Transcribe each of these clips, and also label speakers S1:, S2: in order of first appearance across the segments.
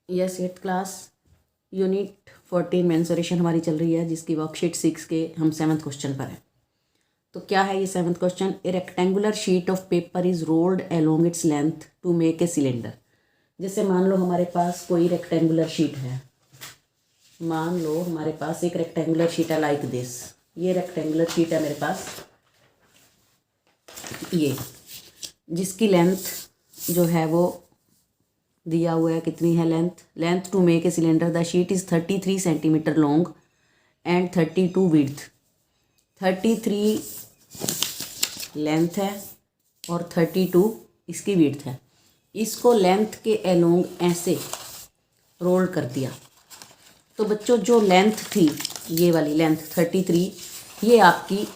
S1: Yes 8th class unit 14 mensuration हमारी चल रही है, जिसकी वर्कशीट 6 के हम 7th क्वेश्चन पर हैं। तो क्या है ये 7th question? A rectangular sheet of paper is rolled along its length to make a cylinder. जैसे मान लो हमारे पास कोई रेक्टेंगुलर शीट है, मान लो हमारे पास एक रेक्टेंगुलर शीट है लाइक दिस। ये रेक्टेंगुलर शीट है मेरे पास, ये जिसकी लेंथ जो है वो दिया हुआ है। कितनी है length to make a cylinder? The sheet is 33 centimetre long and 32 width. 33 length है और 32 इसकी विड्थ है। इसको लेंथ के अलोंग ऐसे रोल कर दिया। तो बच्चों जो लेंथ थी, ये वाली लेंथ 33, ये आपकी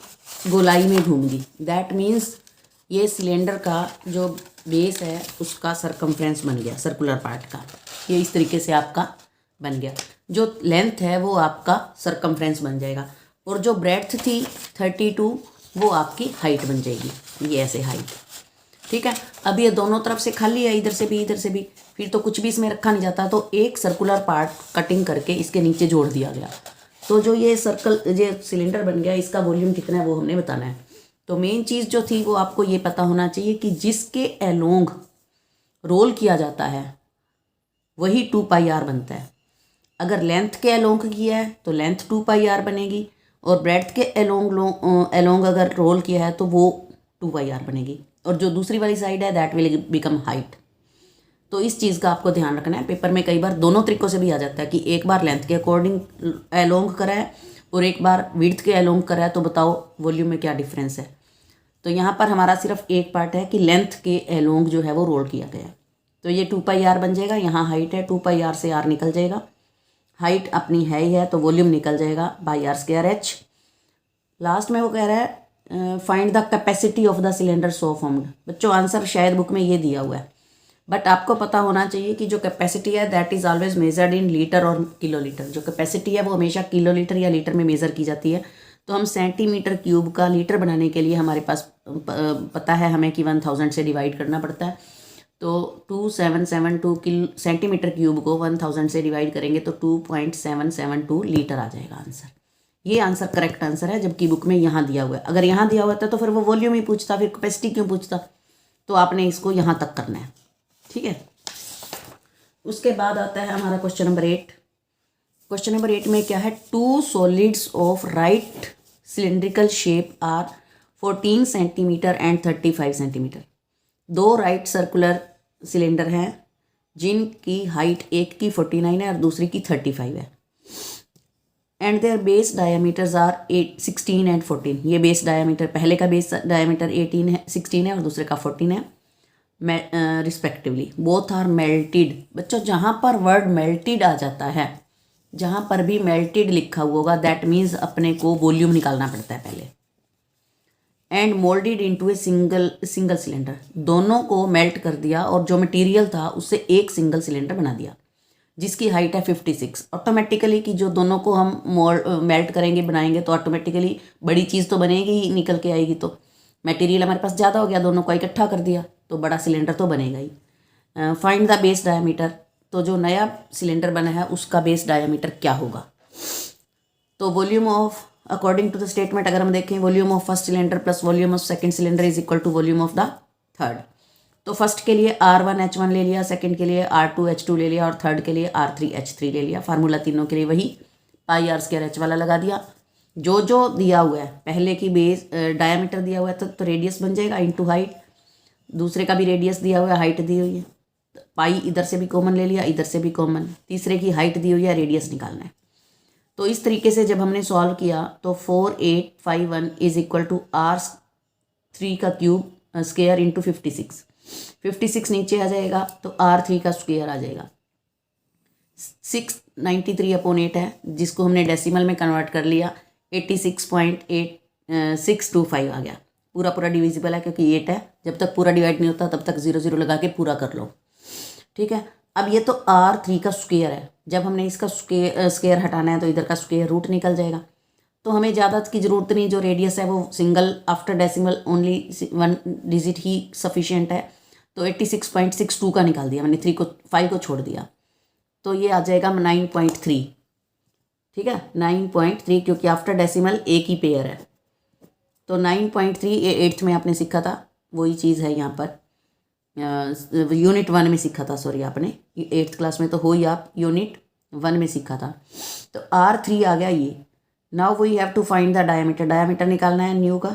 S1: गोलाई में घूम गई। दैट मीन्स ये सिलेंडर का जो बेस है उसका सरकमफ्रेंस बन गया, सर्कुलर पार्ट का। ये इस तरीके से आपका बन गया। जो लेंथ है वो आपका सरकमफ्रेंस बन जाएगा, और जो ब्रेड्थ थी 32 वो आपकी हाइट बन जाएगी। ये ऐसे हाइट, ठीक है। अब ये दोनों तरफ से खाली है, इधर से भी इधर से भी, फिर तो कुछ भी इसमें रखा नहीं जाता। तो एक सर्कुलर पार्ट कटिंग करके इसके नीचे जोड़ दिया गया। तो जो ये ये सिलेंडर बन गया, इसका वॉल्यूम कितना है वो हमने बताना है। तो मेन चीज़ जो थी वो आपको ये पता होना चाहिए कि जिसके अलोंग रोल किया जाता है वही 2πr बनता है। अगर लेंथ के अलोंग किया है तो लेंथ 2πr बनेगी, और ब्रेड्थ के अलोंग अगर रोल किया है तो वो 2πr बनेगी, और जो दूसरी वाली साइड है दैट विल बिकम हाइट। तो इस चीज़ का आपको ध्यान रखना है। पेपर में कई बार दोनों तरीक़ों से भी आ जाता है कि एक बार लेंथ के अकॉर्डिंग अलोंग करा है और एक बार विड्थ के अलोंग करा है, तो बताओ वॉल्यूम में क्या डिफरेंस है। तो यहाँ पर हमारा सिर्फ एक पार्ट है कि लेंथ के अलोंग जो है वो रोल किया गया। तो ये 2πr बन जाएगा। यहाँ हाइट है, 2πr से r निकल जाएगा। हाइट अपनी है ही है तो वॉल्यूम निकल जाएगा बाई r²h। लास्ट में वो कह रहा है find the capacity of the cylinder so formed. बच्चों आंसर शायद बुक में ये दिया हुआ है, बट आपको पता होना चाहिए कि जो कैपेसिटी है that is always measured in litre और किलोलीटर। जो कैपेसिटी है वो हमेशा किलोलीटर या लीटर में मेज़र की जाती है। तो हम सेंटीमीटर क्यूब का लीटर बनाने के लिए हमारे पास पता है हमें कि 1000 से डिवाइड करना पड़ता है। तो 2772 सेंटीमीटर क्यूब को 1000 से डिवाइड करेंगे तो 2.772 लीटर आ जाएगा आंसर। ये आंसर करेक्ट आंसर है, जबकि बुक में यहाँ दिया हुआ है। अगर यहाँ दिया हुआ था तो फिर वो वॉल्यूम ही पूछता, फिर कैपेसिटी क्यों पूछता। तो आपने इसको यहाँ तक करना है, ठीक है। उसके बाद आता है हमारा क्वेश्चन नंबर 8। क्वेश्चन नंबर 8 में क्या है? 2 solids of right cylindrical shape are 14 centimetre and 35 centimetre. 2 right circular cylinder हैं जिनकी हाइट एक की 49 है और दूसरी की 35 है। And their base diameters are 16 and 14। ये बेस डायमीटर, पहले का बेस डायमीटर 16 है और दूसरे का 14 है रिस्पेक्टिवली। Both are melted. बच्चों जहाँ पर वर्ड मेल्टेड आ जाता है, जहाँ पर भी मेल्टेड लिखा हुआ होगा दैट मीन्स अपने को वॉल्यूम निकालना पड़ता है पहले। And moulded into a single cylinder. दोनों को मेल्ट कर दिया और जो मटेरियल था उससे एक सिंगल सिलेंडर बना दिया जिसकी हाइट है 56। ऑटोमेटिकली कि जो दोनों को हम मेल्ट करेंगे बनाएंगे तो ऑटोमेटिकली बड़ी चीज़ तो बनेगी ही, निकल के आएगी। तो मटेरियल हमारे पास ज़्यादा हो गया, दोनों को इकट्ठा कर दिया तो बड़ा सिलेंडर तो बनेगा ही। Find the base diameter. तो जो नया सिलेंडर बना है उसका बेस डायमीटर क्या होगा? तो volume of according to the statement अगर हम देखें, volume of first cylinder plus volume of second cylinder is equal to volume of the third. तो फर्स्ट के लिए R1H1 ले लिया, सेकंड के लिए R2H2 ले लिया और थर्ड के लिए R3H3 ले लिया। फार्मूला तीनों के लिए वही πr² वाला लगा दिया। जो जो दिया हुआ है, पहले की बेस डायमीटर दिया हुआ है तो रेडियस बन जाएगा इनटू हाइट। दूसरे का भी रेडियस दिया हुआ है, हाइट दी हुई है, पाई इधर से भी कॉमन ले लिया, इधर से भी कॉमन। तीसरे की हाइट दी हुई है, रेडियस निकालना है। तो इस तरीके से जब हमने सॉल्व किया तो 4851 इज इक्वल टू R3 का क्यूब स्क्वायर इंटू 56 नीचे आ जाएगा तो R3 का स्क्वायर आ जाएगा। 693/8 है, जिसको हमने डेसिमल में कन्वर्ट कर लिया 86.8625 आ गया। पूरा पूरा डिविजिबल है क्योंकि 8 है। जब तक पूरा डिवाइड नहीं होता तब तक 0 0 लगा के पूरा कर लो, ठीक है। अब ये तो R3 का स्क्वायर है। जब हमने इसका स्क्वायर हटाना है तो इधर का स्क्वायर रूट निकल जाएगा। तो हमें ज़्यादा की ज़रूरत नहीं, जो रेडियस है वो single after decimal only 1 digit ही सफिशिएंट है। तो 86.62 का निकाल दिया मैंने, 5 को छोड़ दिया। तो ये आ जाएगा 9.3, ठीक है 9.3, क्योंकि आफ्टर डेसिमल एक ही पेयर है। तो 9.3 ये 8th में आपने सीखा था, वही चीज़ है यहाँ पर। यूनिट 1 में सीखा था, सॉरी आपने 8th क्लास में तो हो ही, आप यूनिट 1 में सीखा था। तो R3 आ गया ये। Now we have to find the diameter, diameter निकालना है न्यू का।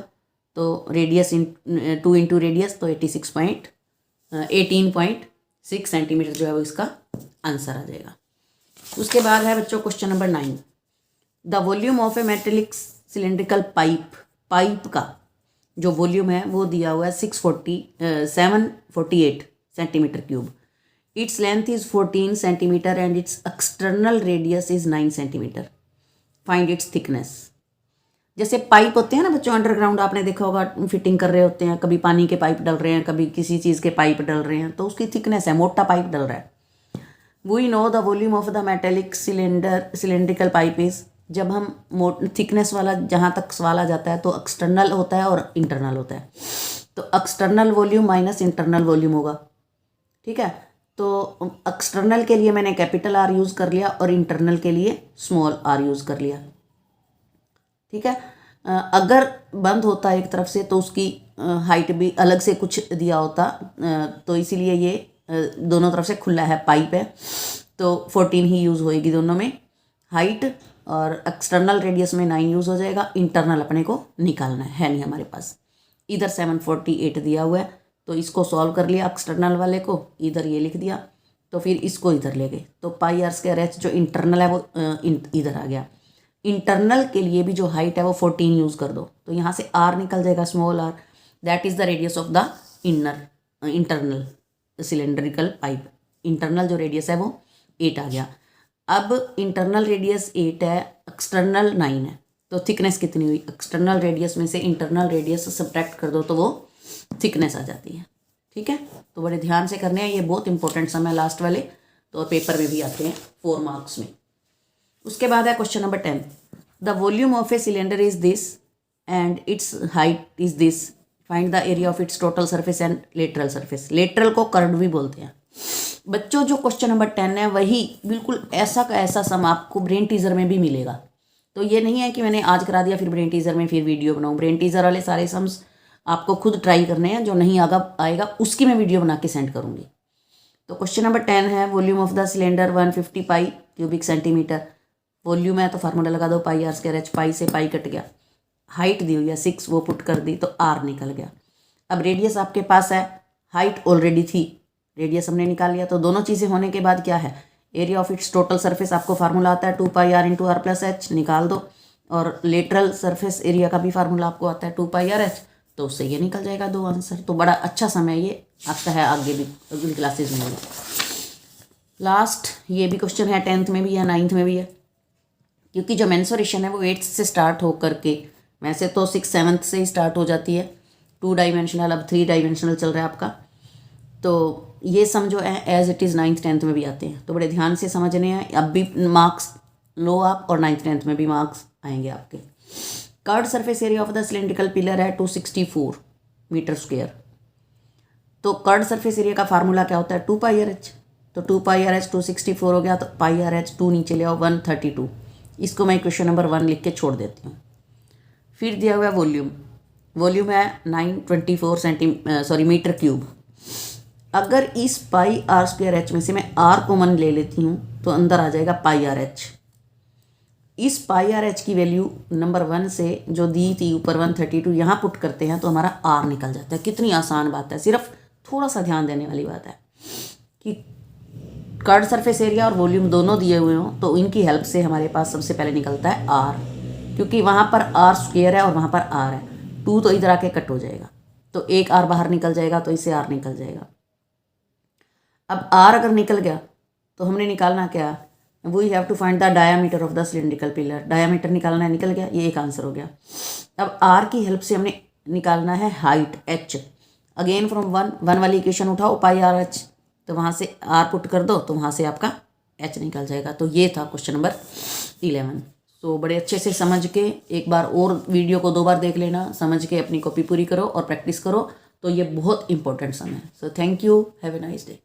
S1: तो रेडियस 2 इंटू रेडियस, तो 18.6 सेंटीमीटर जो है वो इसका आंसर आ जाएगा। उसके बाद है बच्चों question number 9, the volume of A metallic cylindrical pipe का जो वॉल्यूम है वो दिया हुआ है 748 centimetre cube. Its length is 14 centimetre and it's external radius is 9 centimetre. Find its thickness. जैसे पाइप होते हैं ना बच्चों, अंडरग्राउंड आपने देखा होगा, फिटिंग कर रहे होते हैं, कभी पानी के पाइप डल रहे हैं, कभी किसी चीज़ के पाइप डल रहे हैं, तो उसकी थिकनेस है, मोटा पाइप डल रहा है। We know the volume of the metallic cylindrical pipe is, जब हम थिकनेस वाला जहाँ तक सवाल आ जाता है तो एक्सटर्नल होता है और इंटरनल होता है। तो external volume minus internal volume होगा, ठीक है। तो एक्सटर्नल के लिए मैंने कैपिटल R यूज़ कर लिया और इंटरनल के लिए स्मॉल r यूज़ कर लिया, ठीक है। अगर बंद होता एक तरफ से तो उसकी हाइट भी अलग से कुछ दिया होता, तो इसीलिए ये दोनों तरफ से खुला है, पाइप है, तो 14 ही यूज़ होएगी दोनों में हाइट, और एक्सटर्नल रेडियस में 9 यूज़ हो जाएगा। इंटरनल अपने को निकालना है नहीं हमारे पास, इधर 748 दिया हुआ है, तो इसको सॉल्व कर लिया, एक्सटर्नल वाले को इधर ये लिख दिया, तो फिर इसको इधर ले गए, तो पाई आर स्क्वायर एच जो इंटरनल है वो इधर आ गया। इंटरनल के लिए भी जो हाइट है वो 14 यूज़ कर दो, तो यहाँ से r निकल जाएगा, small r, that is the radius of the internal cylindrical pipe. Internal जो रेडियस है वो 8 आ गया। अब इंटरनल रेडियस 8 है, एक्सटर्नल 9 है, तो थिकनेस कितनी हुई? एक्सटर्नल रेडियस में से इंटरनल रेडियस सब्ट्रैक्ट कर दो तो वो थिकनेस आ जाती है, ठीक है। तो बड़े ध्यान से करने हैं, ये बहुत इंपॉर्टेंट सम है लास्ट वाले, तो पेपर में भी आते हैं 4 मार्क्स में। उसके बाद है question number 10, the volume of a cylinder is this and it's height is this, find the area of its total surface and lateral surface. Lateral को कर्व भी बोलते हैं बच्चों। जो क्वेश्चन नंबर 10 है वही बिल्कुल ऐसा का ऐसा सम आपको ब्रेन टीजर में भी मिलेगा। तो ये नहीं है कि मैंने आज करा दिया फिर ब्रेन टीजर में फिर वीडियो बनाऊँ, ब्रेन टीजर वाले सारे सम्स आपको खुद ट्राई करने हैं, जो नहीं आएगा उसकी मैं वीडियो बना के सेंड करूँगी। तो क्वेश्चन नंबर 10 है, volume of the cylinder 150 pi cubic centimetre. Volume है तो फार्मूला लगा दो, पाई आर स्क्वायर एच, पाई से पाई कट गया, हाइट दी हुई है 6, वो पुट कर दी तो r निकल गया। अब रेडियस आपके पास है, हाइट ऑलरेडी थी, रेडियस हमने निकाल लिया, तो दोनों चीज़ें होने के बाद क्या है, area of its total surface आपको फार्मूला आता है 2 पाई r into r plus H, निकाल दो। और लेटरल सरफेस एरिया का भी फार्मूला आपको आता है 2 पाई r एच, तो उससे ये निकल जाएगा 2 आंसर। तो बड़ा अच्छा समय ये आता है, आगे भी अगली क्लासेज में भी। लास्ट ये भी क्वेश्चन है, 10th में भी है 9th में भी है, क्योंकि जो मेंसुरेशन है वो 8th से स्टार्ट हो करके, वैसे तो 6th 7th से ही स्टार्ट हो जाती है, 2 डायमेंशनल, अब 3 डायमेंशनल चल रहा है आपका। तो ये समझो as it is 9th 10th में भी आते हैं, तो बड़े ध्यान से समझने हैं। अब भी मार्क्स लो आप, और 9th 10th में भी मार्क्स आएंगे आपके। Curved surface area of the cylindrical pillar है 264 मीटर स्क्वायर। तो कर्व्ड सरफेस एरिया का फार्मूला क्या होता है, 2 पाई आर एच, तो 2 पाई आर एच 264 हो गया, तो पाई आर एच 2 नीचे ले आओ 132। इसको मैं क्वेश्चन नंबर 1 लिख के छोड़ देती हूँ। फिर दिया हुआ है वॉल्यूम है 924 मीटर क्यूब। अगर इस पाई आर स्क्वायर एच में से मैं r कॉमन ले लेती हूँ तो अंदर आ जाएगा पाई आर एच। इस पाई आर एच की वैल्यू नंबर 1 से जो दी थी ऊपर 132 यहाँ पुट करते हैं तो हमारा r निकल जाता है। कितनी आसान बात है, सिर्फ थोड़ा सा ध्यान देने वाली बात है कि कर्व्ड सरफेस एरिया और वॉल्यूम दोनों दिए हुए हों तो इनकी हेल्प से हमारे पास सबसे पहले निकलता है r, क्योंकि वहाँ पर r स्क्वायर है और वहाँ पर r है, 2 तो इधर आके कट हो जाएगा, तो एक r बाहर निकल जाएगा, तो इससे r निकल जाएगा। अब r अगर निकल गया तो हमने निकालना क्या, we have to find the diameter of the cylindrical pillar. Diameter निकालना है, निकल गया, ये एक आंसर हो गया। अब r की हेल्प से हमने निकालना है हाइट h। अगेन फ्रॉम 1 वाली इक्वेशन उठाओ, पाई आर एच, तो वहाँ से r पुट कर दो तो वहाँ से आपका h निकल जाएगा। तो ये था क्वेश्चन नंबर 11। तो बड़े अच्छे से समझ के एक बार और वीडियो को 2 बार देख लेना, समझ के अपनी कॉपी पूरी करो और प्रैक्टिस करो, तो ये बहुत इंपॉर्टेंट सम है। So thank you, have a nice day.